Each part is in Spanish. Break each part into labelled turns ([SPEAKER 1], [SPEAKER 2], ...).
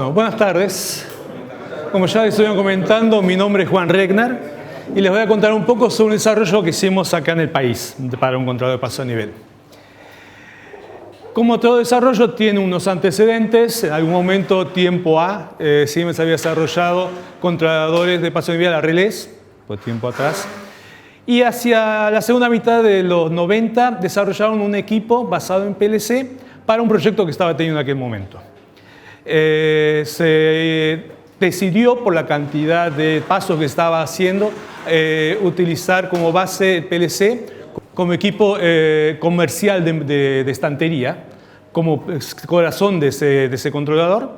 [SPEAKER 1] Bueno, buenas tardes. Como ya les estuvieron comentando, mi nombre es Juan Regner y les voy a contar un poco sobre un desarrollo que hicimos acá en el país para un controlador de paso a nivel. Como todo desarrollo tiene unos antecedentes, en algún momento, tiempo A, Siemens había desarrollado controladores de paso a nivel a relés, por tiempo atrás, y hacia la segunda mitad de los 90 desarrollaron un equipo basado en PLC para un proyecto que estaba teniendo en aquel momento. Se decidió, por la cantidad de pasos que estaba haciendo, utilizar como base PLC como equipo comercial de estantería, como corazón de ese controlador.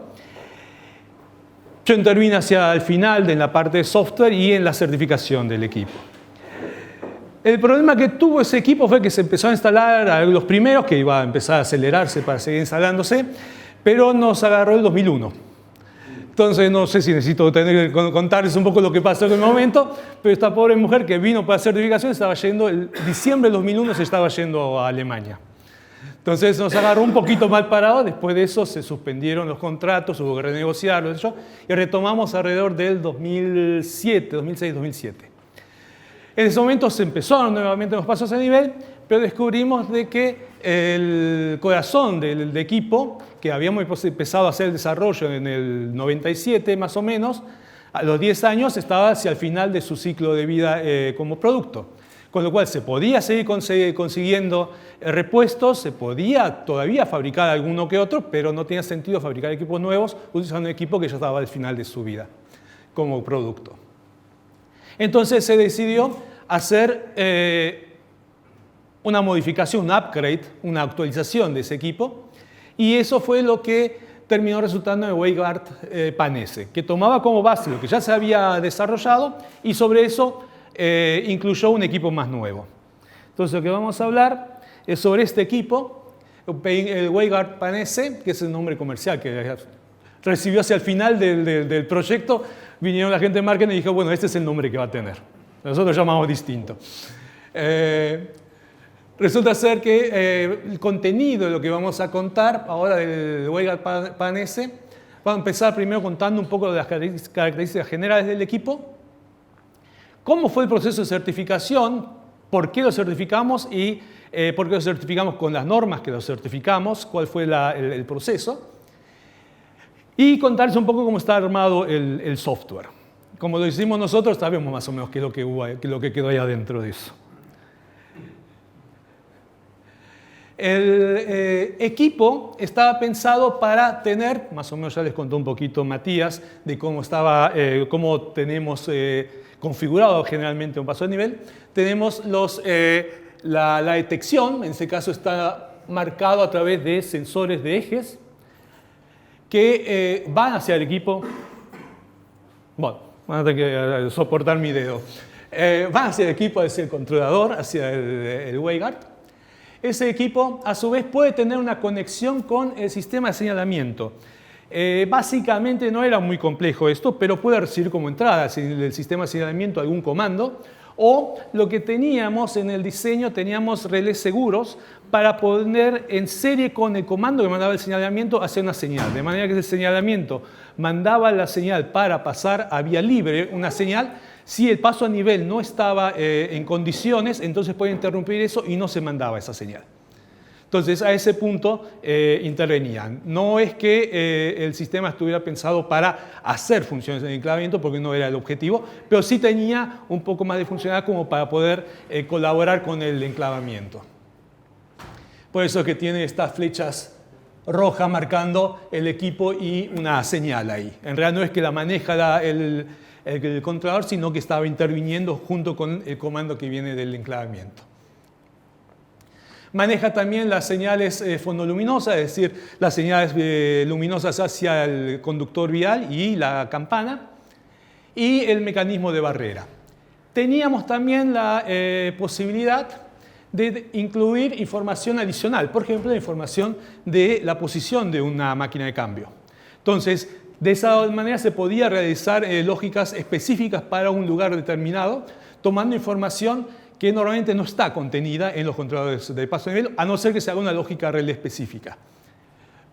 [SPEAKER 1] Yo intervine hacia el final en la parte de software y en la certificación del equipo. El problema que tuvo ese equipo fue que se empezó a instalar a los primeros, que iba a empezar a acelerarse para seguir instalándose, pero nos agarró el 2001. Entonces, no sé si necesito contarles un poco lo que pasó en el momento, pero esta pobre mujer que vino para certificación estaba yendo, en diciembre del 2001 se estaba yendo a Alemania. Entonces, nos agarró un poquito mal parado. Después de eso se suspendieron los contratos, hubo que renegociarlos, y retomamos alrededor del 2007, 2006, 2007. En ese momento se empezaron nuevamente los pasos a nivel, pero descubrimos de que el corazón del equipo, que habíamos empezado a hacer el desarrollo en el 97 más o menos, a los 10 años estaba hacia el final de su ciclo de vida como producto. Con lo cual se podía seguir consiguiendo repuestos, se podía todavía fabricar alguno que otro, pero no tenía sentido fabricar equipos nuevos utilizando un equipo que ya estaba al final de su vida como producto. Entonces se decidió hacer una modificación, un upgrade, una actualización de ese equipo, y eso fue lo que terminó resultando en WaveGuard PAN-S, que tomaba como base lo que ya se había desarrollado y sobre eso incluyó un equipo más nuevo. Entonces lo que vamos a hablar es sobre este equipo, el WaveGuard PAN-S, que es el nombre comercial que recibió hacia el final del proyecto. Vinieron la gente de marketing y dijo, bueno, este es el nombre que va a tener. Nosotros llamamos distinto. Resulta ser que el contenido de lo que vamos a contar ahora del WaveGuard PAN-S, vamos a empezar primero contando un poco de las características generales del equipo, cómo fue el proceso de certificación, por qué lo certificamos y por qué lo certificamos con las normas que lo certificamos, cuál fue el proceso, y contarles un poco cómo está armado el software. Como lo hicimos nosotros, sabemos más o menos qué es lo que quedó ahí adentro de eso. El equipo estaba pensado para tener, más o menos ya les contó un poquito Matías, de cómo tenemos configurado generalmente un paso de nivel. Tenemos la detección, en este caso está marcado a través de sensores de ejes que van hacia el equipo. Bueno, van a tener que soportar mi dedo. Van hacia el equipo, hacia el controlador, hacia el WaveGuard. Ese equipo, a su vez, puede tener una conexión con el sistema de señalamiento. Básicamente no era muy complejo esto, pero puede recibir como entrada el sistema de señalamiento algún comando. O lo que teníamos en el diseño, teníamos relés seguros para poner en serie con el comando que mandaba el señalamiento hacer una señal. De manera que ese señalamiento mandaba la señal para pasar a vía libre una señal. Si el paso a nivel no estaba en condiciones, entonces puede interrumpir eso y no se mandaba esa señal. Entonces, a ese punto intervenían. No es que el sistema estuviera pensado para hacer funciones de enclavamiento, porque no era el objetivo, pero sí tenía un poco más de funcionalidad como para poder colaborar con el enclavamiento. Por eso es que tiene estas flechas rojas marcando el equipo y una señal ahí. En realidad no es que la maneja el controlador, sino que estaba interviniendo junto con el comando que viene del enclavamiento. Maneja también las señales fonoluminosas, es decir, las señales luminosas hacia el conductor vial y la campana, y el mecanismo de barrera. Teníamos también la posibilidad de incluir información adicional, por ejemplo, la información de la posición de una máquina de cambio. Entonces, de esa manera se podía realizar lógicas específicas para un lugar determinado, tomando información que normalmente no está contenida en los controladores de paso de nivel, a no ser que se haga una lógica relé específica.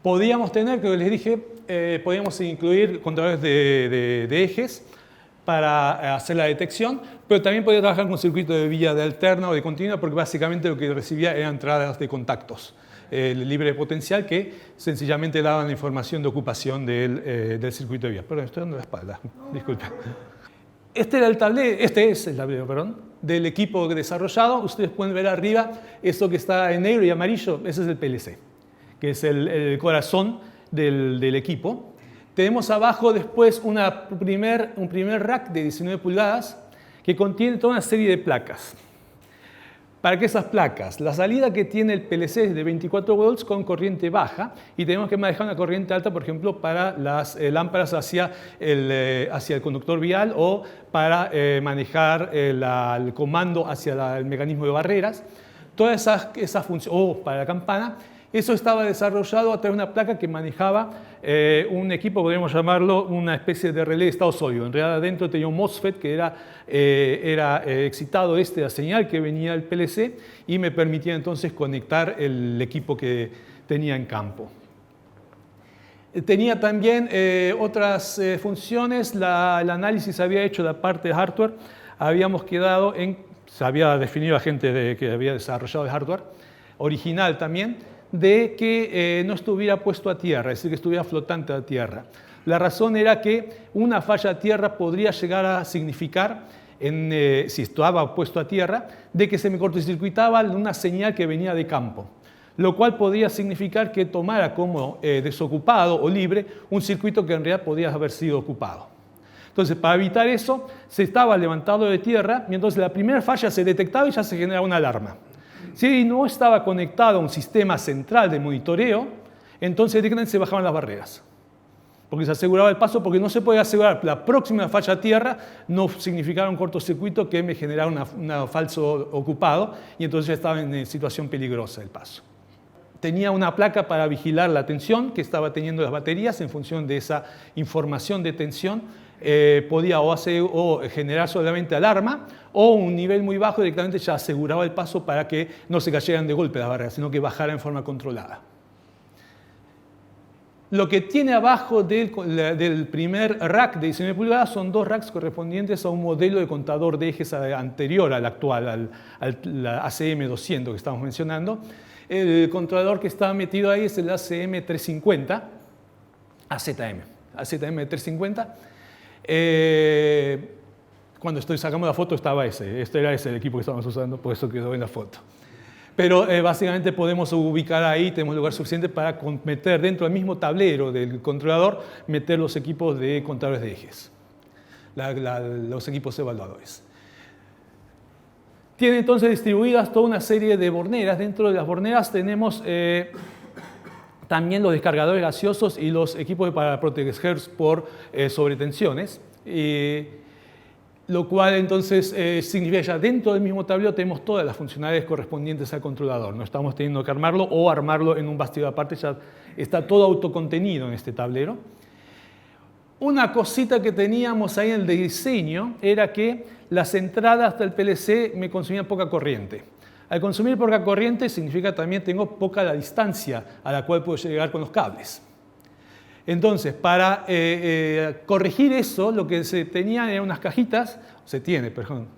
[SPEAKER 1] Podíamos tener, como les dije, podíamos incluir controladores de ejes para hacer la detección, pero también podía trabajar con circuitos de vía de alterna o de continua, porque básicamente lo que recibía eran entradas de contactos libre de potencial que sencillamente daban la información de ocupación del circuito de vía. Perdón, estoy dando la espalda, disculpe. Este es el tablero, perdón, del equipo desarrollado. Ustedes pueden ver arriba esto que está en negro y amarillo, ese es el PLC, que es el corazón del equipo. Tenemos abajo después un primer rack de 19 pulgadas que contiene toda una serie de placas. ¿Para qué esas placas? La salida que tiene el PLC es de 24 volts con corriente baja y tenemos que manejar una corriente alta, por ejemplo, para las lámparas hacia el conductor vial o para manejar el comando hacia el mecanismo de barreras. Todas esas funciones, o para la campana. Eso estaba desarrollado a través de una placa que manejaba un equipo, podríamos llamarlo una especie de relé de estado sólido. En realidad adentro tenía un MOSFET que era excitado la señal que venía del PLC y me permitía entonces conectar el equipo que tenía en campo. Tenía también otras funciones. El análisis se había hecho de la parte de hardware. Se había definido a gente que había desarrollado el hardware original también, de que no estuviera puesto a tierra, es decir, que estuviera flotante a tierra. La razón era que una falla a tierra podría llegar a significar, si estaba puesto a tierra, de que se me cortocircuitaba una señal que venía de campo, lo cual podría significar que tomara como desocupado o libre un circuito que en realidad podía haber sido ocupado. Entonces, para evitar eso, se estaba levantado de tierra y entonces la primera falla se detectaba y ya se generaba una alarma. Si no estaba conectado a un sistema central de monitoreo, entonces directamente se bajaban las barreras. Porque se aseguraba el paso, porque no se podía asegurar la próxima falla a tierra no significara un cortocircuito que me generara un falso ocupado y entonces ya estaba en situación peligrosa el paso. Tenía una placa para vigilar la tensión que estaba teniendo las baterías en función de esa información de tensión. Podía o generar solamente alarma o un nivel muy bajo directamente ya aseguraba el paso para que no se cayeran de golpe las barreras, sino que bajara en forma controlada. Lo que tiene abajo del primer rack de 19 pulgadas son dos racks correspondientes a un modelo de contador de ejes anterior al actual, al ACM200 que estamos mencionando. El controlador que está metido ahí es el ACM350, AZM350. Cuando sacamos la foto estaba ese. Este era el equipo que estábamos usando, por eso quedó en la foto. Pero básicamente podemos ubicar ahí, tenemos lugar suficiente para meter dentro del mismo tablero del controlador, meter los equipos de contadores de ejes, los equipos evaluadores. Tiene entonces distribuidas toda una serie de borneras. Dentro de las borneras tenemos también los descargadores gaseosos y los equipos para protegerse por sobretensiones. Lo cual entonces significa que ya dentro del mismo tablero tenemos todas las funcionalidades correspondientes al controlador. No estamos teniendo que armarlo o armarlo en un bastidor aparte, ya está todo autocontenido en este tablero. Una cosita que teníamos ahí en el diseño era que las entradas del PLC me consumían poca corriente. Al consumir poca corriente significa también tengo poca la distancia a la cual puedo llegar con los cables. Entonces, para corregir eso, lo que se tenía eran unas cajitas,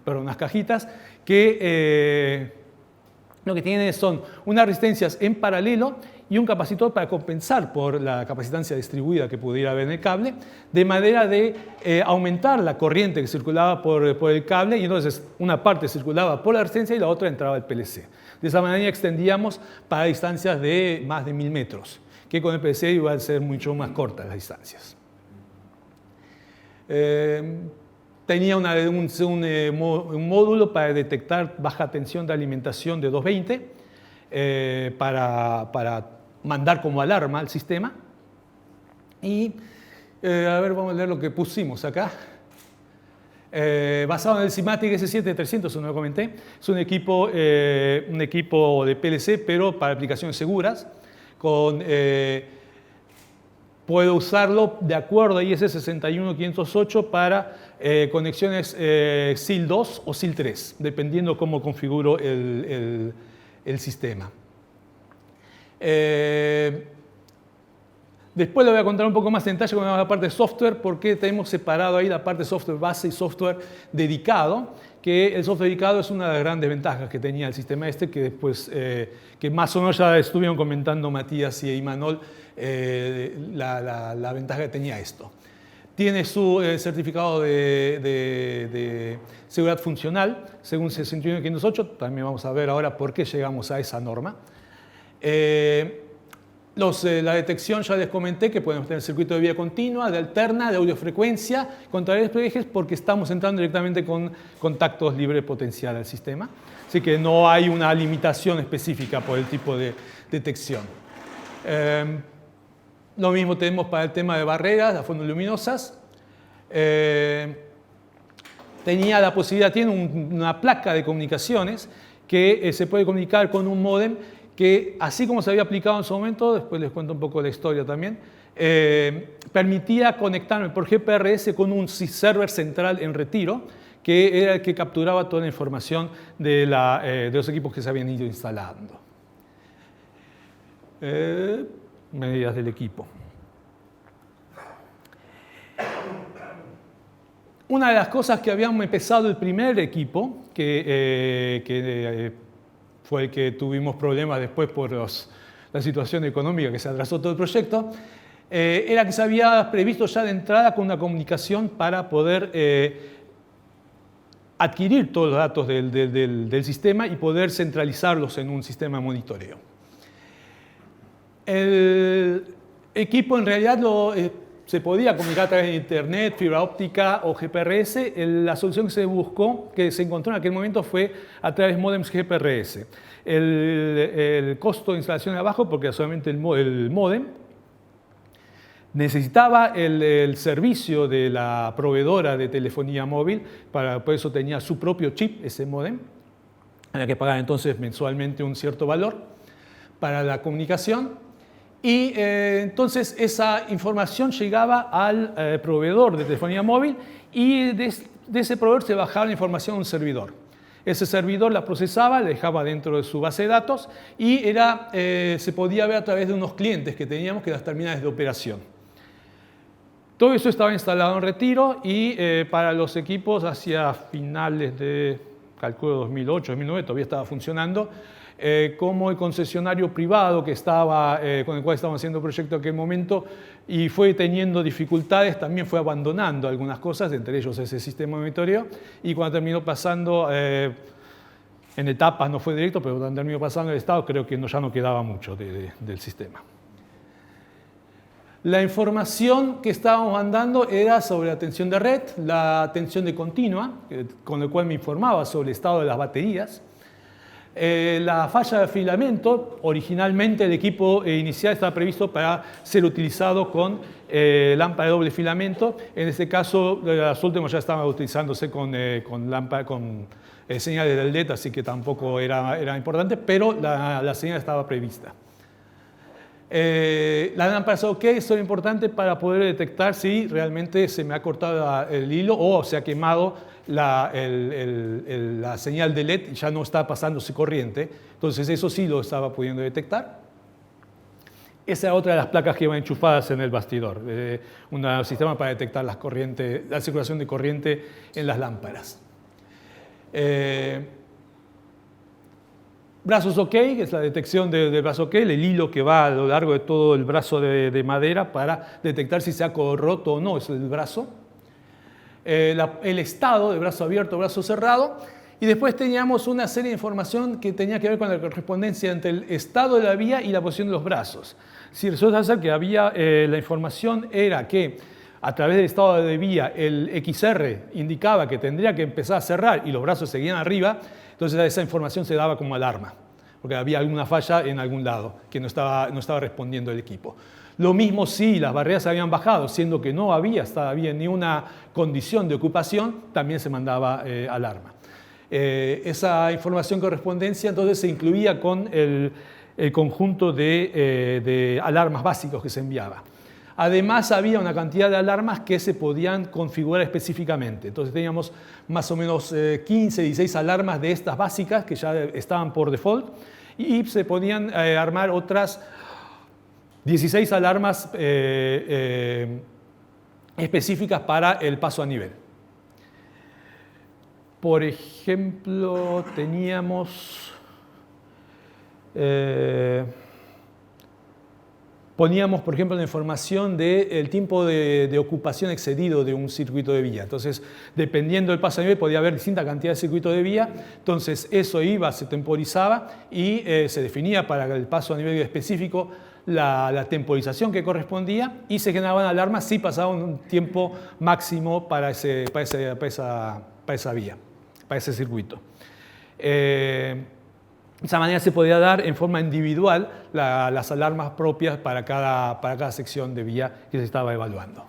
[SPEAKER 1] unas cajitas que lo que tienen son unas resistencias en paralelo y un capacitor para compensar por la capacitancia distribuida que pudiera haber en el cable, de manera de aumentar la corriente que circulaba por el cable y entonces una parte circulaba por la resistencia y la otra entraba al PLC. De esa manera extendíamos para distancias de más de 1000 metros. Que con el PLC iba a ser mucho más cortas las distancias. Tenía un módulo para detectar baja tensión de alimentación de 220 para mandar como alarma al sistema. Y, a ver, vamos a leer lo que pusimos acá. Basado en el Simatic S7300, eso no lo comenté. Es un equipo de PLC, pero para aplicaciones seguras. Puedo usarlo de acuerdo a IS 61508 para conexiones SIL 2 o SIL 3, dependiendo cómo configuro el sistema. Después le voy a contar un poco más en detalle con la parte de software, porque tenemos separado ahí la parte de software base y software dedicado, que el software dedicado es una de las grandes ventajas que tenía el sistema este, que después, que más o menos ya estuvieron comentando Matías y Imanol, la ventaja que tenía esto. Tiene su certificado de seguridad funcional, según 61508, también vamos a ver ahora por qué llegamos a esa norma. La detección ya les comenté que podemos tener circuito de vía continua, de alterna, de audiofrecuencia, contrarios ejes, porque estamos entrando directamente con contactos libre potencial al sistema. Así que no hay una limitación específica por el tipo de detección. Lo mismo tenemos para el tema de barreras, las fotoluminosas. Tenía la posibilidad, tiene una placa de comunicaciones que se puede comunicar con un módem que, así como se había aplicado en su momento, después les cuento un poco la historia también, permitía conectarme por GPRS con un server central en retiro, que era el que capturaba toda la información de los equipos que se habían ido instalando. Medidas del equipo. Una de las cosas que habíamos empezado el primer equipo, que fue el que tuvimos problemas después por la situación económica que se atrasó todo el proyecto, era que se había previsto ya de entrada con una comunicación para poder adquirir todos los datos del sistema y poder centralizarlos en un sistema de monitoreo. El equipo en realidad se podía comunicar a través de Internet, fibra óptica o GPRS. La solución que se buscó, que se encontró en aquel momento, fue a través de módems GPRS. El costo de instalación era bajo porque solamente el módem necesitaba el servicio de la proveedora de telefonía móvil, por eso tenía su propio chip, ese módem. Había que pagar entonces mensualmente un cierto valor para la comunicación. Y entonces esa información llegaba al proveedor de telefonía móvil y de ese proveedor se bajaba la información a un servidor. Ese servidor la procesaba, la dejaba dentro de su base de datos y se podía ver a través de unos clientes que teníamos, que eran las terminales de operación. Todo eso estaba instalado en retiro y para los equipos hacia finales de, calculo, 2008, 2009, todavía estaba funcionando. Como el concesionario privado que con el cual estábamos haciendo el proyecto en aquel momento y fue teniendo dificultades, también fue abandonando algunas cosas, entre ellos ese sistema de monitoreo, y cuando terminó pasando, en etapas no fue directo, pero cuando terminó pasando el estado, creo que ya no quedaba mucho del sistema. La información que estábamos mandando era sobre la tensión de red, la tensión de continua, con el cual me informaba sobre el estado de las baterías. La falla de filamento, originalmente el equipo inicial estaba previsto para ser utilizado con lámpara de doble filamento. En este caso, las últimas ya estaban utilizándose con señales del LED, así que tampoco era importante, pero la señal estaba prevista. La lámpara es OK, eso es importante para poder detectar si realmente se me ha cortado el hilo o se ha quemado la señal de LED y ya no está pasándose corriente. Entonces eso sí lo estaba pudiendo detectar. Esa es otra de las placas que iban enchufadas en el bastidor, un sistema para detectar la circulación de corriente en las lámparas. Brazos OK, que es la detección del brazo OK, el hilo que va a lo largo de todo el brazo de madera para detectar si se ha roto o no es el brazo. El estado de brazo abierto o brazo cerrado. Y después teníamos una serie de información que tenía que ver con la correspondencia entre el estado de la vía y la posición de los brazos. Si resulta ser que la información era que a través del estado de vía el XR indicaba que tendría que empezar a cerrar y los brazos seguían arriba, entonces esa información se daba como alarma, porque había alguna falla en algún lado que no estaba respondiendo el equipo. Lo mismo si las barreras habían bajado, siendo que no había ni una condición de ocupación, también se mandaba alarma. Esa información correspondencia entonces se incluía con el conjunto de alarmas básicos que se enviaba. Además, había una cantidad de alarmas que se podían configurar específicamente. Entonces teníamos más o menos 15, 16 alarmas de estas básicas que ya estaban por default y se podían armar otras 16 alarmas específicas para el paso a nivel. Por ejemplo, poníamos, por ejemplo, la información del tiempo de ocupación excedido de un circuito de vía. Entonces, dependiendo del paso a nivel, podía haber distinta cantidad de circuitos de vía. Entonces, eso iba, se temporizaba y se definía para el paso a nivel específico la temporización que correspondía y se generaban alarmas si pasaba un tiempo máximo para esa vía, para ese circuito. De esa manera se podía dar en forma individual las alarmas propias para cada sección de vía que se estaba evaluando.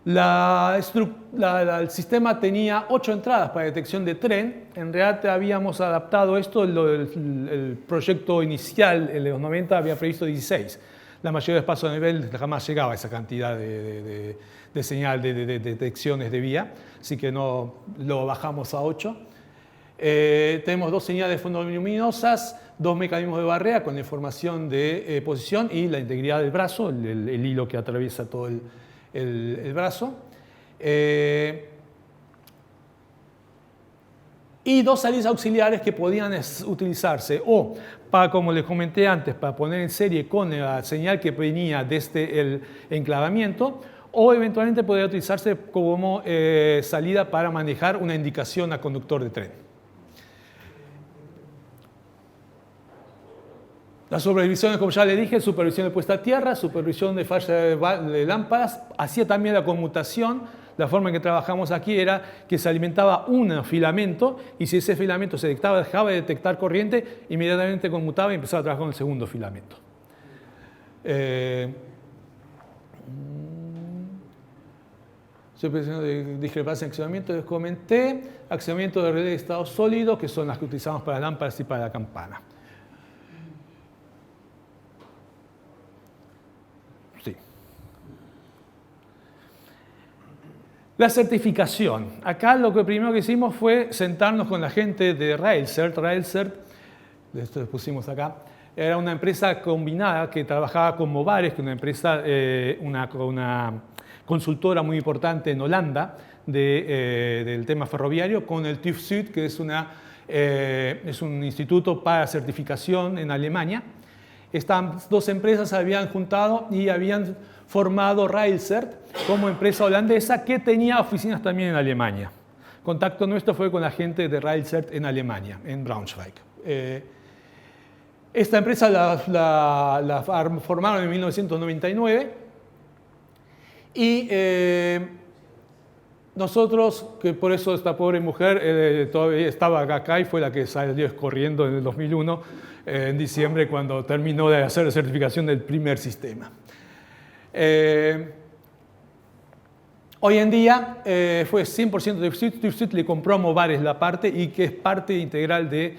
[SPEAKER 1] El sistema tenía 8 entradas para detección de tren. En realidad habíamos adaptado esto, el proyecto inicial en los 90 había previsto 16. La mayoría de los pasos a nivel jamás llegaba a esa cantidad de señal de detecciones de vía, así que no lo bajamos a 8. Tenemos 2 señales fotoluminosas, 2 mecanismos de barrera con la información de posición y la integridad del brazo, el hilo que atraviesa todo el brazo. Y 2 salidas auxiliares que podían utilizarse o para, como les comenté antes, para poner en serie con la señal que venía desde el enclavamiento, o eventualmente podría utilizarse como salida para manejar una indicación a conductor de tren. Las supervisiones, como ya le dije, supervisión de puesta a tierra, supervisión de falla de lámparas, hacía también la conmutación. La forma en que trabajamos aquí era que se alimentaba un filamento y si ese filamento se dejaba de detectar corriente, inmediatamente conmutaba y empezaba a trabajar con el segundo filamento. Supervisión de discrepancia en accionamiento, les comenté. Accionamiento de relé de estado sólido, que son las que utilizamos para lámparas y para la campana. La certificación. Acá lo que primero que hicimos fue sentarnos con la gente de Railcert. Railcert, esto lo pusimos acá, era una empresa combinada que trabajaba con Movares, que es una empresa, una consultora muy importante en Holanda del tema ferroviario, con el TÜV Süd, que es un instituto para certificación en Alemania. Estas 2 empresas se habían juntado y habían formado Railcert como empresa holandesa que tenía oficinas también en Alemania. El contacto nuestro fue con la gente de Railcert en Alemania, en Braunschweig. Esta empresa la formaron en 1999 y nosotros, que por eso esta pobre mujer todavía estaba acá y fue la que salió corriendo en el 2001, en diciembre, cuando terminó de hacer la certificación del primer sistema. Hoy en día fue 100% TÜV Süd. TÜV Süd le compró a Movares la parte y que es parte integral de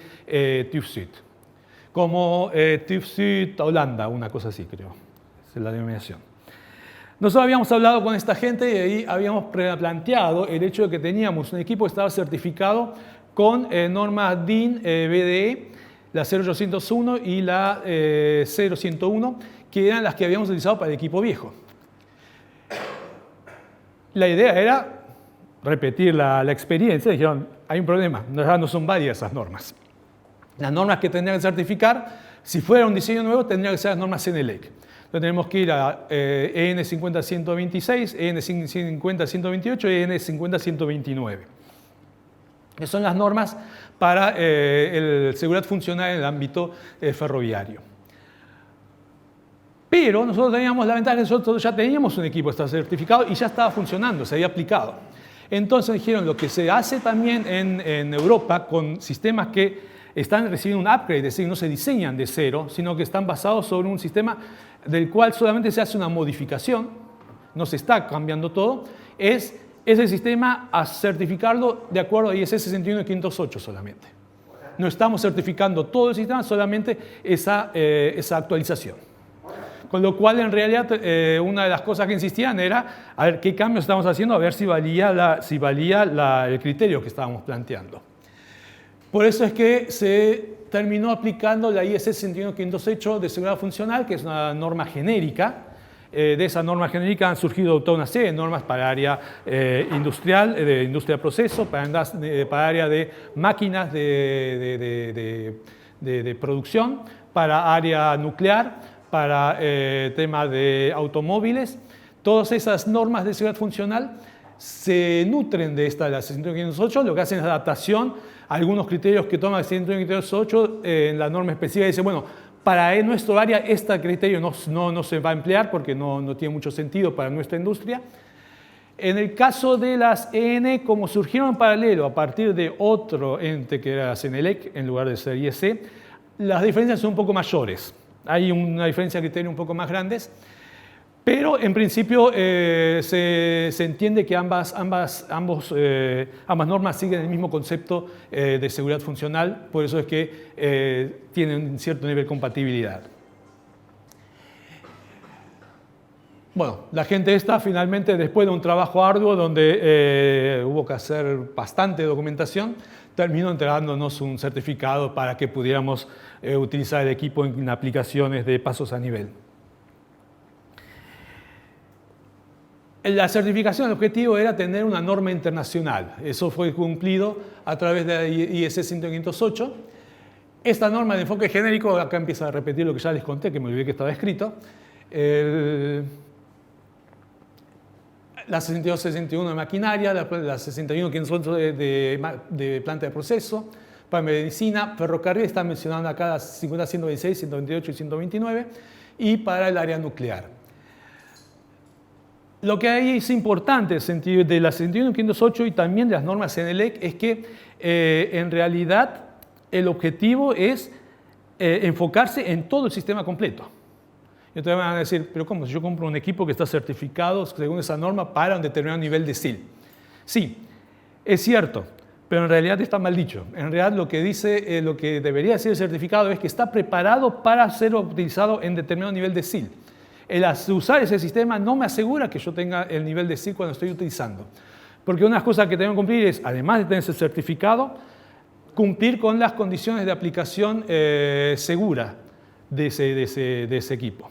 [SPEAKER 1] TÜV Süd. Como TÜV Süd Holanda, una cosa así creo, es la denominación. Nosotros habíamos hablado con esta gente y ahí habíamos planteado el hecho de que teníamos un equipo que estaba certificado con normas DIN BDE, la 0801 y la 0101, que eran las que habíamos utilizado para el equipo viejo. La idea era repetir la experiencia. Dijeron, hay un problema, no son válidas esas normas. Las normas que tendrían que certificar, si fuera un diseño nuevo, tendrían que ser las normas CENELEC. Entonces tenemos que ir a EN 50126, EN 50128 y EN 50129. Que son las normas para la seguridad funcional en el ámbito ferroviario. Pero nosotros teníamos la ventaja que nosotros ya teníamos un equipo que estaba certificado y ya estaba funcionando, se había aplicado. Entonces dijeron, lo que se hace también en Europa con sistemas que están recibiendo un upgrade, es decir, no se diseñan de cero, sino que están basados sobre un sistema del cual solamente se hace una modificación, no se está cambiando todo, es ese sistema a certificarlo de acuerdo a ISO 61508 solamente. No estamos certificando todo el sistema, solamente esa actualización. Con lo cual, en realidad, una de las cosas que insistían era a ver qué cambios estamos haciendo, a ver si valía el criterio que estábamos planteando. Por eso es que se terminó aplicando la IEC 61508 de seguridad funcional, que es una norma genérica. De esa norma genérica han surgido toda una serie de normas para área industrial, de industria de proceso, para área de máquinas de producción, para área nuclear, para tema de automóviles. Todas esas normas de seguridad funcional se nutren de esta de la 61508, lo que hacen es adaptación a algunos criterios que toma la 61508 en la norma específica. Dice, bueno, para nuestro área este criterio no se va a emplear porque no tiene mucho sentido para nuestra industria. En el caso de las EN, como surgieron en paralelo a partir de otro ente que era CENELEC en lugar de ser IEC, las diferencias son un poco mayores. Hay una diferencia de criterio un poco más grandes. Pero en principio se entiende que ambas normas siguen el mismo concepto de seguridad funcional, por eso es que tienen cierto nivel de compatibilidad. Bueno, la gente esta finalmente, después de un trabajo arduo donde hubo que hacer bastante documentación, terminó entregándonos un certificado para que pudiéramos utilizar el equipo en aplicaciones de pasos a nivel. La certificación, el objetivo era tener una norma internacional. Eso fue cumplido a través de la IEC 61508. Esta norma de enfoque genérico, acá empieza a repetir lo que ya les conté, que me olvidé que estaba escrito. La 6261 de maquinaria, la 611508 de planta de proceso, para medicina, ferrocarril, están mencionando acá las 50, 116, 128 y 129, y para el área nuclear. Lo que hay es importante en el sentido de la 61508 y también de las normas CENELEC es que en realidad el objetivo es enfocarse en todo el sistema completo. Y ustedes van a decir, pero ¿cómo? Si yo compro un equipo que está certificado según esa norma para un determinado nivel de SIL. Sí, es cierto, pero en realidad está mal dicho. En realidad lo que dice, lo que debería decir el certificado es que está preparado para ser utilizado en determinado nivel de SIL. El usar ese sistema no me asegura que yo tenga el nivel de SIL cuando estoy utilizando. Porque una de las cosas que tengo que cumplir es, además de tener ese certificado, cumplir con las condiciones de aplicación segura de ese equipo.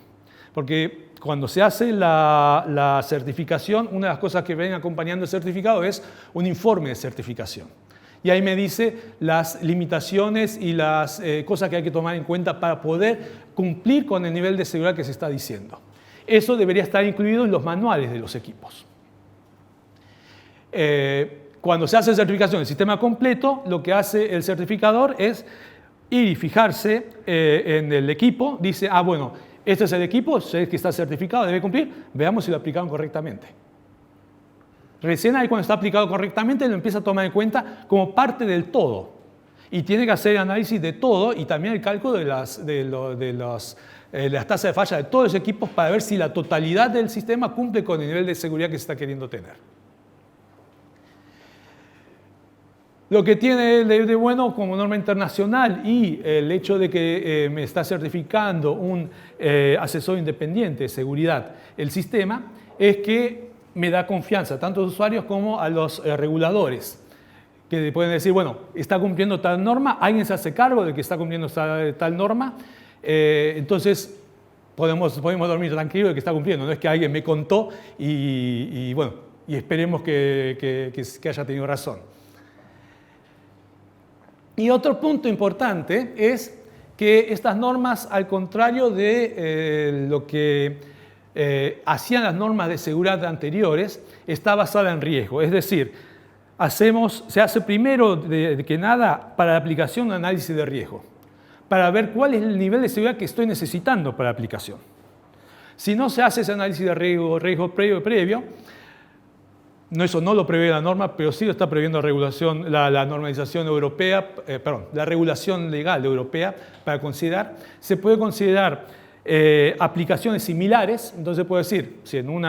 [SPEAKER 1] Porque cuando se hace la certificación, una de las cosas que ven acompañando el certificado es un informe de certificación. Y ahí me dice las limitaciones y las cosas que hay que tomar en cuenta para poder cumplir con el nivel de seguridad que se está diciendo. Eso debería estar incluido en los manuales de los equipos. Cuando se hace certificación del sistema completo, lo que hace el certificador es ir y fijarse en el equipo. Dice, bueno, este es el equipo, sé que está certificado, debe cumplir, veamos si lo aplicaron correctamente. Recién ahí cuando está aplicado correctamente lo empieza a tomar en cuenta como parte del todo. Y tiene que hacer el análisis de todo y también el cálculo de las tasas de falla de todos los equipos para ver si la totalidad del sistema cumple con el nivel de seguridad que se está queriendo tener. Lo que tiene de bueno como norma internacional y el hecho de que me está certificando un asesor independiente de seguridad el sistema es que me da confianza tanto a los usuarios como a los reguladores, que pueden decir, bueno, está cumpliendo tal norma, alguien se hace cargo de que está cumpliendo tal norma, entonces podemos dormir tranquilos de que está cumpliendo. No es que alguien me contó y bueno, y esperemos que haya tenido razón. Y otro punto importante es que estas normas, al contrario de lo que hacían las normas de seguridad anteriores, está basada en riesgo. Es decir, se hace primero de que nada para la aplicación un análisis de riesgo, para ver cuál es el nivel de seguridad que estoy necesitando para la aplicación. Si no se hace ese análisis de riesgo previo, eso no lo prevé la norma, pero sí lo está previendo la normalización europea, la regulación legal europea para considerar. Se puede considerar aplicaciones similares, entonces puede decir, si en un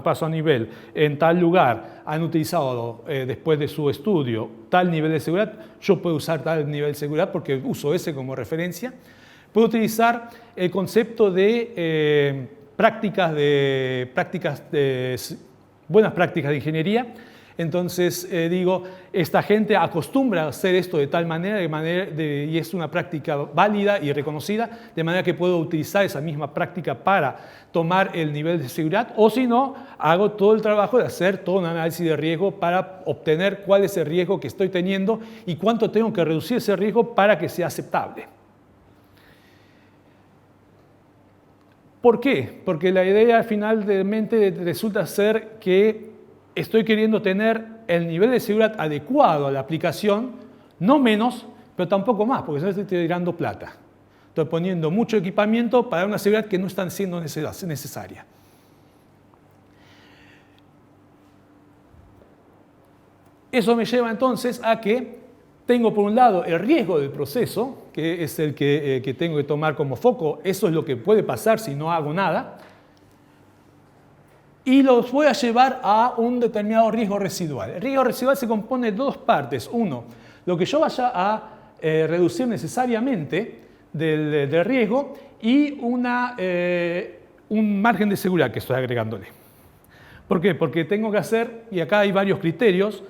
[SPEAKER 1] paso a nivel, en tal lugar han utilizado después de su estudio tal nivel de seguridad, yo puedo usar tal nivel de seguridad porque uso ese como referencia. Puedo utilizar el concepto de buenas prácticas de ingeniería, Entonces digo, esta gente acostumbra a hacer esto de tal manera, y es una práctica válida y reconocida, de manera que puedo utilizar esa misma práctica para tomar el nivel de seguridad, o si no, hago todo el trabajo de hacer todo un análisis de riesgo para obtener cuál es el riesgo que estoy teniendo y cuánto tengo que reducir ese riesgo para que sea aceptable. ¿Por qué? Porque la idea finalmente resulta ser que estoy queriendo tener el nivel de seguridad adecuado a la aplicación, no menos, pero tampoco más, porque estoy tirando plata. Estoy poniendo mucho equipamiento para una seguridad que no está siendo necesaria. Eso me lleva entonces a que tengo por un lado el riesgo del proceso, que es el que tengo que tomar como foco. Eso es lo que puede pasar si no hago nada. Y los voy a llevar a un determinado riesgo residual. El riesgo residual se compone de dos partes. Uno, lo que yo vaya a reducir necesariamente del riesgo, y un margen de seguridad que estoy agregándole. ¿Por qué? Porque tengo que hacer, y acá hay varios criterios,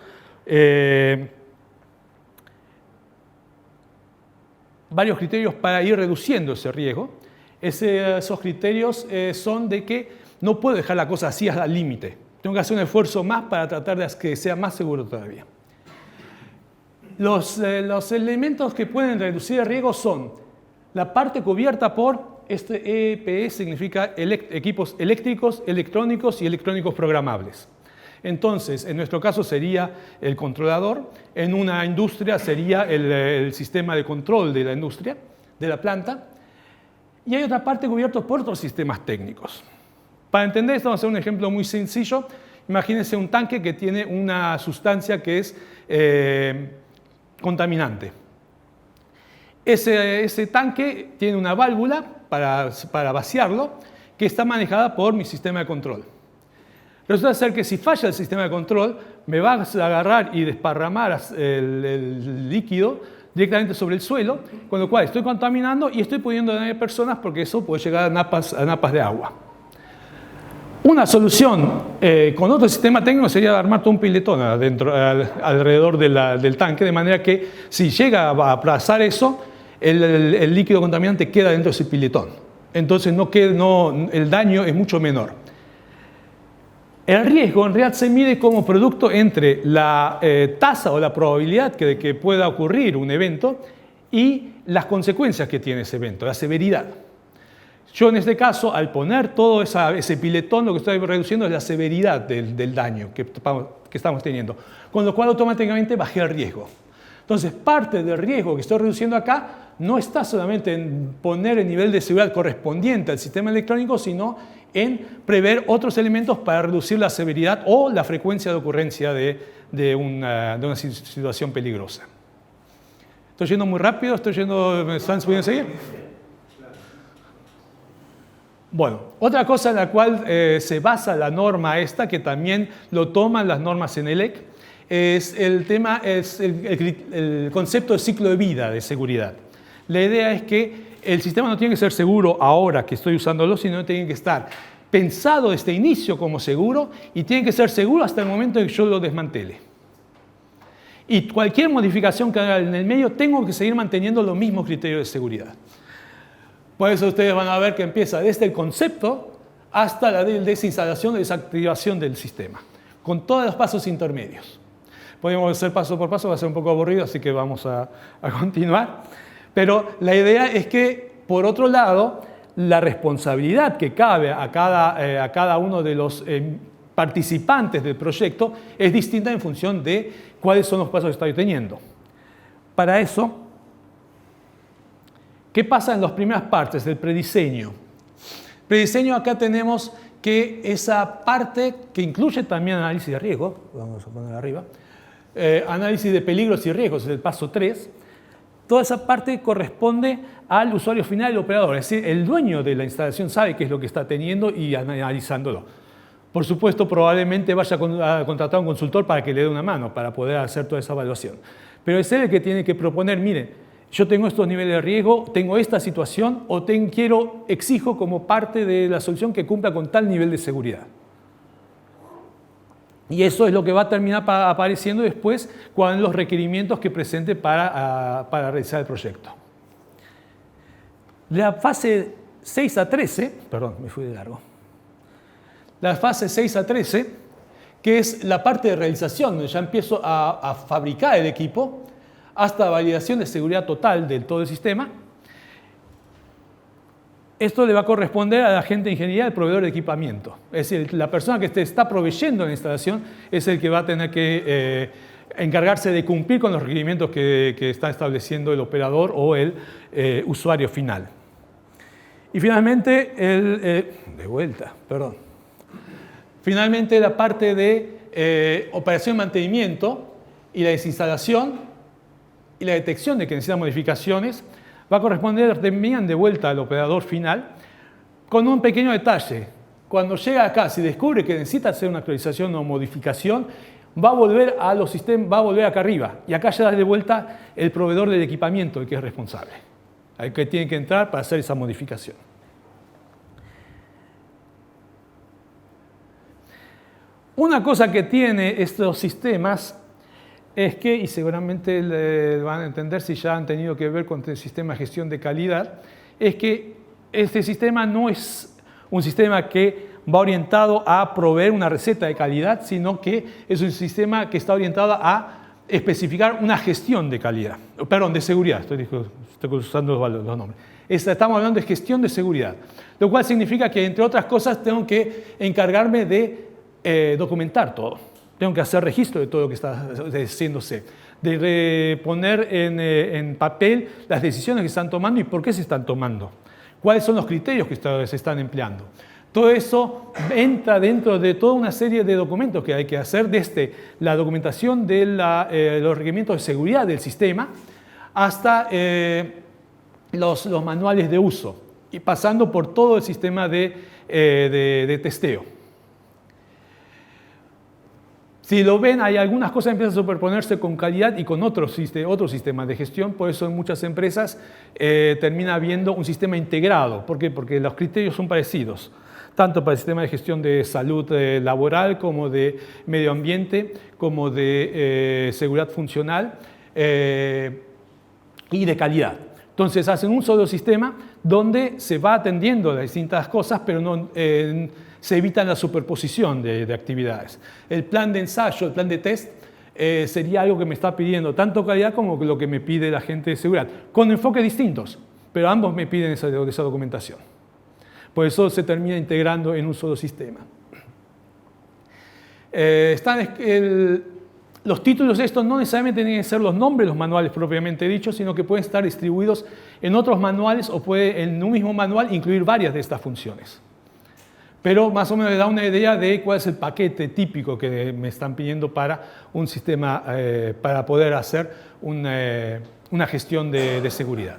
[SPEAKER 1] para ir reduciendo ese riesgo. Esos criterios son de que no puedo dejar la cosa así al límite. Tengo que hacer un esfuerzo más para tratar de que sea más seguro todavía. Los elementos que pueden reducir el riesgo son la parte cubierta por EPE, significa equipos eléctricos, electrónicos y electrónicos programables. Entonces, en nuestro caso sería el controlador, en una industria sería el sistema de control de la industria, de la planta, y hay otra parte cubierta por otros sistemas técnicos. Para entender esto, vamos a hacer un ejemplo muy sencillo. Imagínense un tanque que tiene una sustancia que es contaminante. Ese tanque tiene una válvula para vaciarlo que está manejada por mi sistema de control. Resulta ser que si falla el sistema de control, me va a agarrar y desparramar el líquido directamente sobre el suelo, con lo cual estoy contaminando y estoy pudiendo dañar a personas, porque eso puede llegar a napas de agua. Una solución con otro sistema técnico sería armar todo un piletón alrededor del tanque, de manera que si llega a pasar eso, el líquido contaminante queda dentro de ese piletón. Entonces el daño es mucho menor. El riesgo en realidad se mide como producto entre la tasa o la probabilidad de que pueda ocurrir un evento y las consecuencias que tiene ese evento, la severidad. Yo en este caso, al poner todo ese piletón, lo que estoy reduciendo es la severidad del daño que estamos teniendo, con lo cual automáticamente bajé el riesgo. Entonces, parte del riesgo que estoy reduciendo acá no está solamente en poner el nivel de seguridad correspondiente al sistema electrónico, sino en prever otros elementos para reducir la severidad o la frecuencia de ocurrencia de una situación peligrosa. ¿Estoy yendo muy rápido? ¿Me están pudiendo seguir? Bueno, otra cosa en la cual se basa la norma esta, que también lo toman las normas ENELEC, es el concepto de ciclo de vida de seguridad. La idea es que el sistema no tiene que ser seguro ahora que estoy usándolo, sino tiene que estar pensado desde el inicio como seguro y tiene que ser seguro hasta el momento en que yo lo desmantele. Y cualquier modificación que haga en el medio, tengo que seguir manteniendo los mismos criterios de seguridad. Por eso ustedes van a ver que empieza desde el concepto hasta la desinstalación o desactivación del sistema, con todos los pasos intermedios. Podemos hacer paso por paso, va a ser un poco aburrido, así que vamos a continuar. Pero la idea es que, por otro lado, la responsabilidad que cabe a cada uno de los participantes del proyecto es distinta en función de cuáles son los pasos que estoy teniendo. Para eso, ¿qué pasa en las primeras partes del prediseño? Prediseño, acá tenemos que esa parte que incluye también análisis de riesgo, vamos a poner arriba, análisis de peligros y riesgos, es el paso 3, toda esa parte corresponde al usuario final, el operador, es decir, el dueño de la instalación sabe qué es lo que está teniendo y analizándolo. Por supuesto, probablemente vaya a contratar a un consultor para que le dé una mano, para poder hacer toda esa evaluación. Pero es él el que tiene que proponer, miren, yo tengo estos niveles de riesgo, tengo esta situación o exijo como parte de la solución que cumpla con tal nivel de seguridad. Y eso es lo que va a terminar apareciendo después con los requerimientos que presente para realizar el proyecto. La fase 6 a 13, perdón, me fui de largo. La fase 6 a 13, que es la parte de realización, donde ya empiezo a fabricar el equipo, hasta validación de seguridad total de todo el sistema. Esto le va a corresponder a la gente de ingeniería, el proveedor de equipamiento. Es decir, la persona que te está proveyendo la instalación es el que va a tener que encargarse de cumplir con los requerimientos que está estableciendo el operador o el usuario final. Y finalmente, finalmente la parte de operación y mantenimiento y la desinstalación y la detección de que necesitan modificaciones va a corresponder también de vuelta al operador final con un pequeño detalle. Cuando llega acá, si descubre que necesita hacer una actualización o modificación, va a volver a los sistemas, va a volver acá arriba. Y acá ya da de vuelta el proveedor del equipamiento, el que es responsable, el que tiene que entrar para hacer esa modificación. Una cosa que tiene estos sistemas es que, y seguramente van a entender si ya han tenido que ver con el sistema de gestión de calidad, es que este sistema no es un sistema que va orientado a proveer una receta de calidad, sino que es un sistema que está orientado a especificar una gestión de calidad, perdón, de seguridad, estoy usando los nombres. Estamos hablando de gestión de seguridad, lo cual significa que, entre otras cosas, tengo que encargarme de documentar todo. Tengo que hacer registro de todo lo que está haciéndose, de poner en papel las decisiones que están tomando y por qué se están tomando, cuáles son los criterios que se están empleando. Todo eso entra dentro de toda una serie de documentos que hay que hacer, desde la documentación de los requerimientos de seguridad del sistema hasta los manuales de uso y pasando por todo el sistema de testeo. Si lo ven, hay algunas cosas que empiezan a superponerse con calidad y con otros sistemas de gestión. Por eso en muchas empresas termina habiendo un sistema integrado. ¿Por qué? Porque los criterios son parecidos, tanto para el sistema de gestión de salud laboral como de medio ambiente, como de seguridad funcional y de calidad. Entonces hacen un solo sistema donde se va atendiendo las distintas cosas, pero no, se evita la superposición de actividades. El plan de ensayo, el plan de test, sería algo que me está pidiendo tanto calidad como lo que me pide la gente de seguridad, con enfoques distintos, pero ambos me piden esa documentación. Por eso se termina integrando en un solo sistema. Los títulos de estos no necesariamente tienen que ser los nombres de los manuales propiamente dichos, sino que pueden estar distribuidos en otros manuales o puede en un mismo manual incluir varias de estas funciones. Pero más o menos le da una idea de cuál es el paquete típico que me están pidiendo para un sistema, para poder hacer una gestión de seguridad.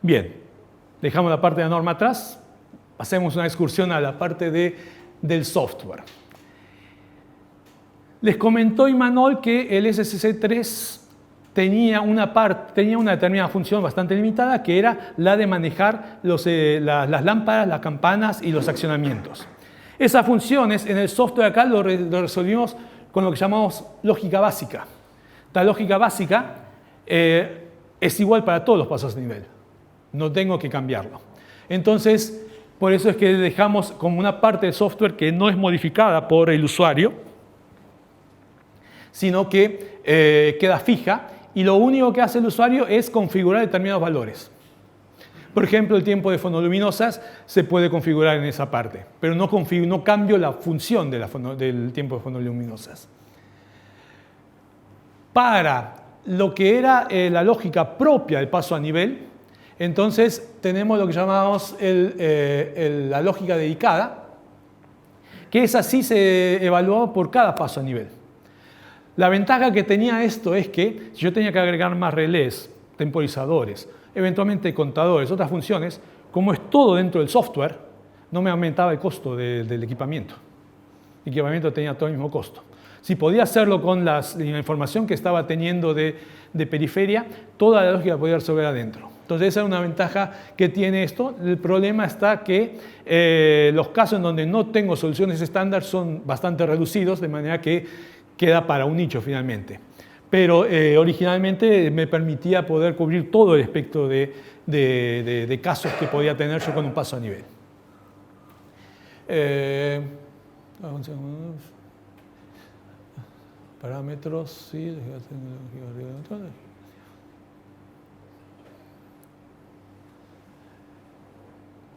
[SPEAKER 1] Bien, dejamos la parte de la norma atrás, hacemos una excursión a la parte del software. Les comentó Imanol que el SCC3 tenía una determinada función bastante limitada, que era la de manejar las lámparas, las campanas y los accionamientos. Esas funciones en el software acá lo resolvimos con lo que llamamos lógica básica. La lógica básica es igual para todos los pasos de nivel. No tengo que cambiarlo. Entonces, por eso es que dejamos como una parte del software que no es modificada por el usuario, sino que queda fija. Y lo único que hace el usuario es configurar determinados valores. Por ejemplo, el tiempo de fonoluminosas se puede configurar en esa parte, pero no cambio la función del tiempo de fonoluminosas. Para lo que era la lógica propia del paso a nivel, entonces tenemos lo que llamamos la lógica dedicada, que es así, se evaluó por cada paso a nivel. La ventaja que tenía esto es que si yo tenía que agregar más relés, temporizadores, eventualmente contadores, otras funciones, como es todo dentro del software, no me aumentaba el costo del equipamiento. El equipamiento tenía todo el mismo costo. Si podía hacerlo con la información que estaba teniendo de periferia, toda la lógica podía resolver adentro. Entonces esa es una ventaja que tiene esto. El problema está que los casos en donde no tengo soluciones estándar son bastante reducidos, de manera que queda para un nicho finalmente. Pero originalmente me permitía poder cubrir todo el espectro de casos que podía tener yo con un paso a nivel. Parámetros, sí.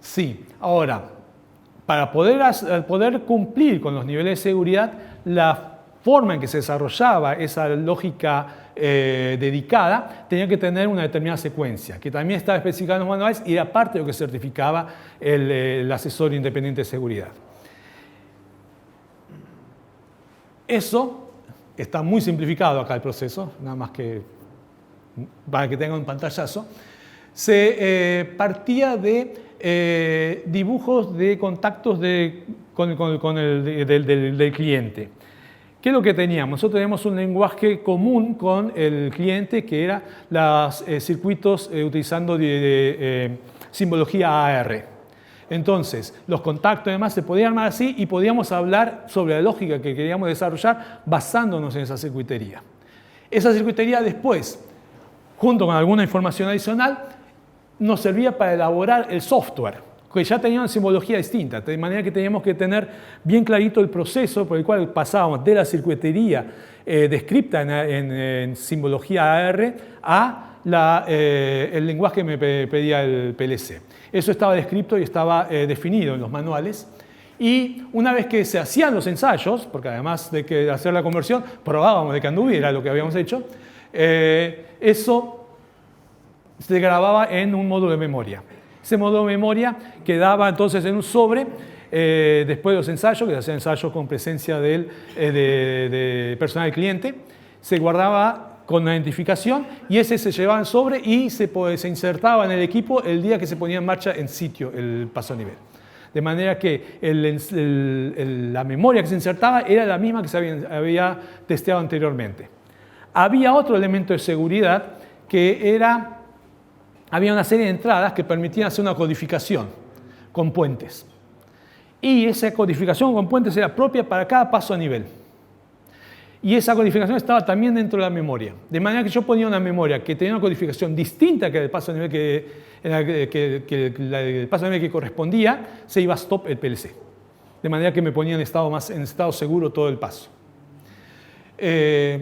[SPEAKER 1] Sí, ahora, para poder cumplir con los niveles de seguridad, la forma en que se desarrollaba esa lógica dedicada tenía que tener una determinada secuencia, que también estaba especificada en los manuales y era parte de lo que certificaba el asesor independiente de seguridad. Eso está muy simplificado acá el proceso, nada más que para que tengan un pantallazo. Se partía de dibujos de contactos del cliente. ¿Qué es lo que teníamos? Nosotros teníamos un lenguaje común con el cliente que era los circuitos utilizando simbología AR. Entonces, los contactos además se podían armar así y podíamos hablar sobre la lógica que queríamos desarrollar basándonos en esa circuitería. Esa circuitería después, junto con alguna información adicional, nos servía para elaborar el software, que ya tenía una simbología distinta, de manera que teníamos que tener bien clarito el proceso por el cual pasábamos de la circuitería descripta en simbología AR a el lenguaje que me pedía el PLC. Eso estaba descrito y estaba definido en los manuales. Y una vez que se hacían los ensayos, porque además de que hacer la conversión, probábamos de que anduviera lo que habíamos hecho, eso se grababa en un módulo de memoria. Ese módulo de memoria quedaba entonces en un sobre, después de los ensayos, que se hacían ensayos con presencia de personal del cliente, se guardaba con una identificación y ese se llevaba en sobre y se insertaba en el equipo el día que se ponía en marcha en sitio el paso a nivel. De manera que la memoria que se insertaba era la misma que se había testeado anteriormente. Había otro elemento de seguridad que había una serie de entradas que permitían hacer una codificación con puentes. Y esa codificación con puentes era propia para cada paso a nivel. Y esa codificación estaba también dentro de la memoria. De manera que yo ponía una memoria que tenía una codificación distinta que el paso a nivel el paso a nivel que correspondía, se iba a stop el PLC. De manera que me ponía en estado seguro todo el paso. Esa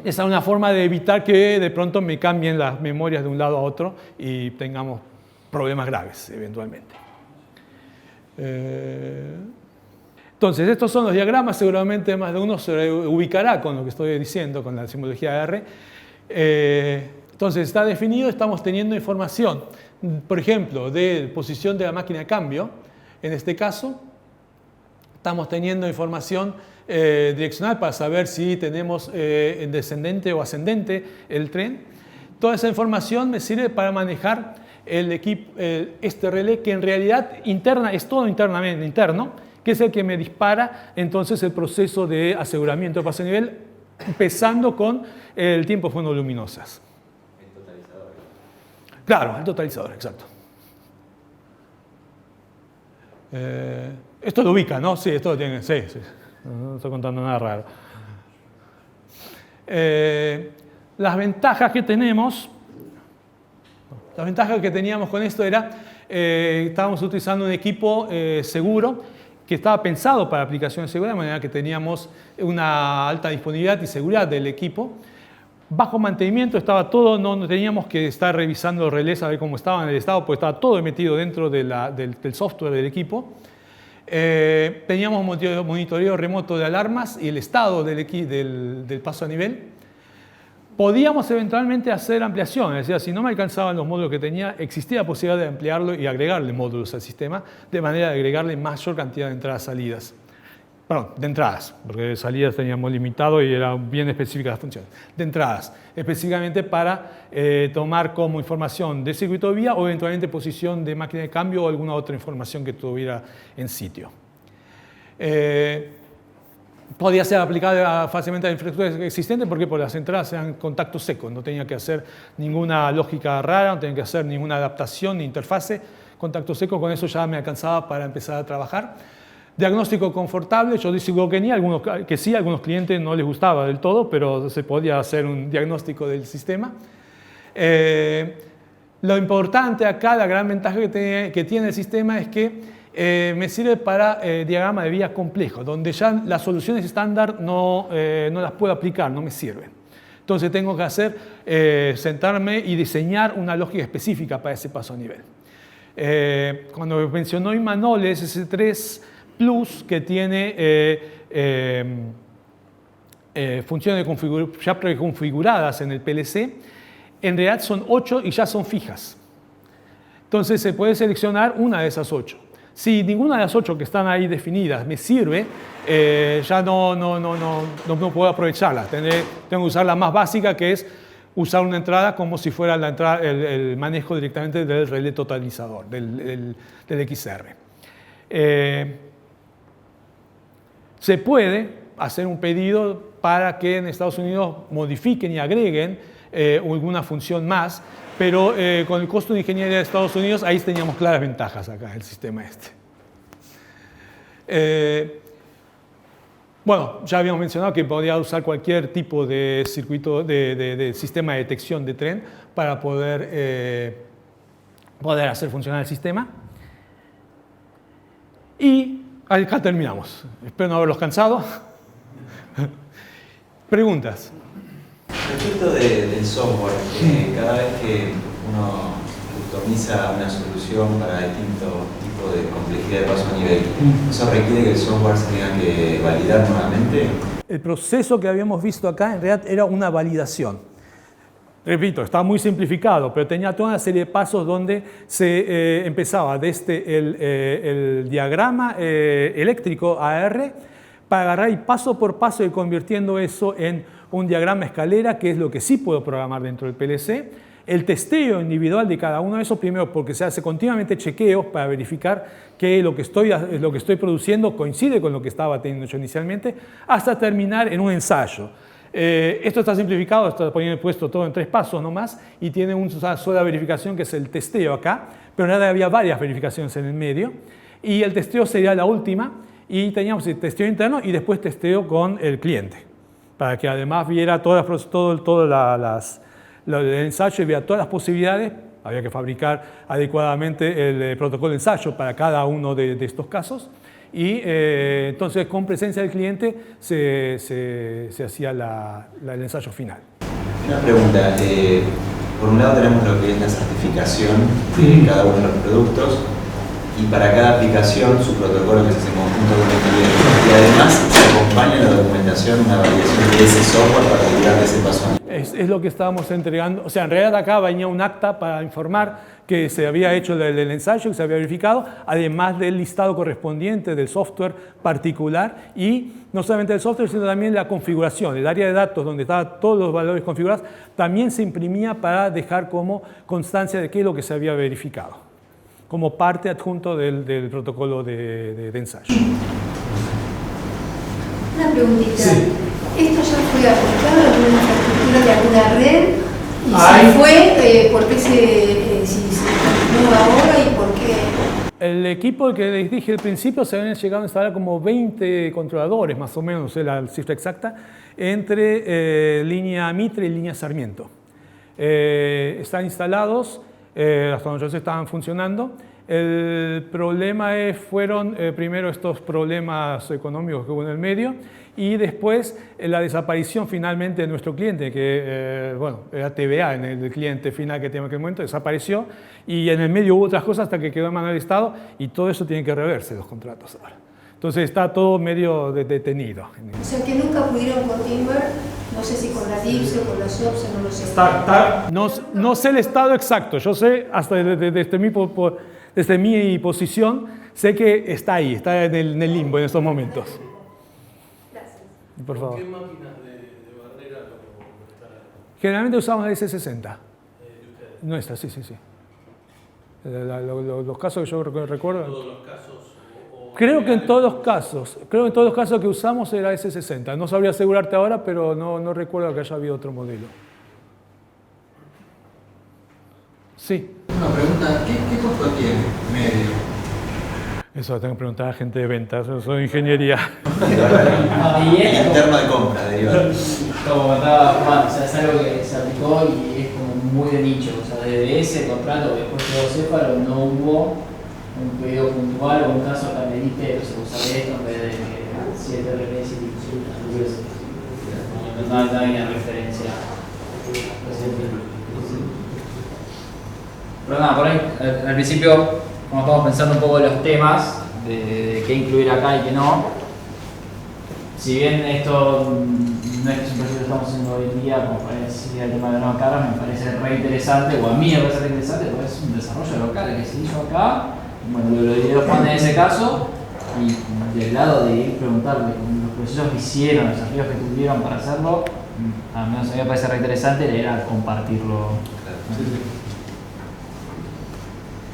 [SPEAKER 1] es una forma de evitar que de pronto me cambien las memorias de un lado a otro y tengamos problemas graves eventualmente. Entonces, estos son los diagramas, seguramente más de uno se ubicará con lo que estoy diciendo, con la simbología R. Entonces, está definido, estamos teniendo información, por ejemplo, de posición de la máquina de cambio. En este caso, estamos teniendo información direccional para saber si tenemos en descendente o ascendente el tren. Toda esa información me sirve para manejar este relé que en realidad es todo internamente interno, que es el que me dispara entonces el proceso de aseguramiento de paso a nivel, empezando con el tiempo de fonoluminosas.
[SPEAKER 2] El totalizador.
[SPEAKER 1] Claro, el totalizador, exacto. Esto lo ubica, ¿no? Sí, esto lo tiene. Sí. No estoy contando nada raro. Las ventajas que teníamos con esto era, estábamos utilizando un equipo seguro que estaba pensado para aplicaciones seguras, de manera que teníamos una alta disponibilidad y seguridad del equipo. Bajo mantenimiento estaba todo, no teníamos que estar revisando los relés a ver cómo estaban en el estado, porque estaba todo metido dentro del software del equipo. Teníamos monitoreo remoto de alarmas y el estado del paso a nivel. Podíamos eventualmente hacer ampliaciones, es decir, si no me alcanzaban los módulos que tenía, existía la posibilidad de ampliarlo y agregarle módulos al sistema, de manera de agregarle mayor cantidad de entradas-salidas. Perdón, de entradas, porque de salidas teníamos limitado y eran bien específicas las funciones. De entradas, específicamente para tomar como información de circuito de vía o eventualmente posición de máquina de cambio o alguna otra información que tuviera en sitio. podía ser aplicable fácilmente a la infraestructura existente porque por las entradas eran contactos secos, no tenía que hacer ninguna lógica rara, no tenía que hacer ninguna adaptación ni interfase. Contacto seco, con eso ya me alcanzaba para empezar a trabajar. Diagnóstico confortable, yo digo que que sí, a algunos clientes no les gustaba del todo, pero se podía hacer un diagnóstico del sistema. Lo importante acá, la gran ventaja que tiene el sistema es que me sirve para diagrama de vía complejo, donde ya las soluciones estándar no las puedo aplicar, no me sirven. Entonces tengo que sentarme y diseñar una lógica específica para ese paso a nivel. Cuando mencionó Imanol, es S3 Plus que tiene funciones ya preconfiguradas en el PLC, en realidad son 8 y ya son fijas. Entonces se puede seleccionar una de esas 8. Si ninguna de las 8 que están ahí definidas me sirve, ya no puedo aprovecharla. Tengo que usar la más básica, que es usar una entrada como si fuera la entrada, el manejo directamente del relé totalizador, del XR. Se puede hacer un pedido para que en Estados Unidos modifiquen y agreguen alguna función más, pero con el costo de ingeniería de Estados Unidos, ahí teníamos claras ventajas acá, el sistema este. Bueno, ya habíamos mencionado que podía usar cualquier tipo de circuito, de sistema de detección de tren para poder hacer funcionar el sistema. Y acá terminamos. Espero no haberlos cansado. Preguntas.
[SPEAKER 2] Respecto del software, cada vez que uno customiza una solución para distintos tipos de complejidad de paso a nivel, ¿eso requiere que el software se tenga que validar nuevamente?
[SPEAKER 1] El proceso que habíamos visto acá en realidad era una validación. Repito, estaba muy simplificado, pero tenía toda una serie de pasos donde se empezaba desde el diagrama eléctrico AR para agarrar y paso por paso ir convirtiendo eso en un diagrama escalera, que es lo que sí puedo programar dentro del PLC. El testeo individual de cada uno de esos, primero porque se hace continuamente chequeos para verificar que lo que estoy produciendo coincide con lo que estaba teniendo yo inicialmente, hasta terminar en un ensayo. Esto está simplificado, está puesto todo en 3 pasos nomás y tiene una sola verificación que es el testeo acá, pero en realidad había varias verificaciones en el medio y el testeo sería la última y teníamos el testeo interno y después testeo con el cliente para que además viera el ensayo y viera todas las posibilidades. Había que fabricar adecuadamente el protocolo de ensayo para cada uno de estos casos. Y entonces con presencia del cliente se hacía el ensayo final.
[SPEAKER 2] Una pregunta, por un lado tenemos lo que es la certificación de cada uno de los productos y para cada aplicación su protocolo que se hace en conjunto con el cliente y además se acompaña en la documentación una validación de ese software para validar ese paso.
[SPEAKER 1] Es lo que estábamos entregando, o sea, en realidad acá venía un acta para informar que se había hecho el ensayo, que se había verificado, además del listado correspondiente del software particular y no solamente del software, sino también la configuración. El área de datos donde estaban todos los valores configurados también se imprimía para dejar como constancia de qué es lo que se había verificado, como parte adjunto del protocolo de ensayo.
[SPEAKER 3] Una preguntita.
[SPEAKER 1] Sí.
[SPEAKER 3] ¿Esto ya fue aplicado en alguna infraestructura de alguna red? ¿Y
[SPEAKER 1] Ay.
[SPEAKER 3] si fue, por qué si se continúa ahora y por qué?
[SPEAKER 1] El equipo que les dije al principio se habían llegado a instalar como 20 controladores, más o menos, es la cifra exacta, entre línea Mitre y línea Sarmiento. Están instalados, hasta donde yo sé estaban funcionando. El problema fueron primero estos problemas económicos que hubo en el medio y después la desaparición finalmente de nuestro cliente, que bueno, era TVA en el cliente final que teníamos en aquel momento, desapareció y en el medio hubo otras cosas hasta que quedó en manos del Estado y todo eso tiene que reverse los contratos ahora. Entonces está todo medio detenido.
[SPEAKER 3] O sea que nunca pudieron continuar, no sé si con la DIPSE o con la SOPSE, no lo sé.
[SPEAKER 1] No sé el estado exacto, yo sé hasta desde mi posición, sé que está ahí, está en el limbo en estos momentos.
[SPEAKER 3] Gracias.
[SPEAKER 1] Por favor.
[SPEAKER 4] ¿Qué máquinas de barrera lo están?
[SPEAKER 1] Generalmente usamos la S60.
[SPEAKER 4] ¿De ustedes?
[SPEAKER 1] Nuestra, sí. Los casos que yo recuerdo.
[SPEAKER 4] ¿Todos los casos?
[SPEAKER 1] Creo que en todos los casos que usamos era S60. No sabría asegurarte ahora, pero no recuerdo que haya habido otro modelo. Sí.
[SPEAKER 5] Una pregunta, ¿qué costo tiene medio?
[SPEAKER 1] Eso lo tengo que preguntar a gente de ventas, yo soy de ingeniería.
[SPEAKER 2] Interno de compra, derivado.
[SPEAKER 6] Como comentaba Juan, o sea, es algo que se aplicó y es como muy de nicho. O sea, desde ese contrato que después quedó Céfalo no hubo un pedido puntual o un caso acá me diste, se usa esto en vez de 7 referencias y no hay una referencia. Pero nada, por ahí, al principio, como estamos pensando un poco en los temas, de qué incluir acá y qué no, si bien esto no es que es un proyecto que estamos haciendo hoy en día, como parecía el tema de la nueva cara, me parece re interesante, o a mí me parece re interesante, porque es un desarrollo local que se hizo acá. Bueno, lo dividió Juan en ese caso, y del lado de ir preguntarle los procesos que hicieron, los desafíos que tuvieron para hacerlo, a mí me parece re interesante, era compartirlo.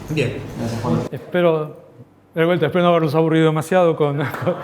[SPEAKER 5] Bien.
[SPEAKER 6] Gracias, Juan.
[SPEAKER 1] Espero no haberlos aburrido demasiado con esto.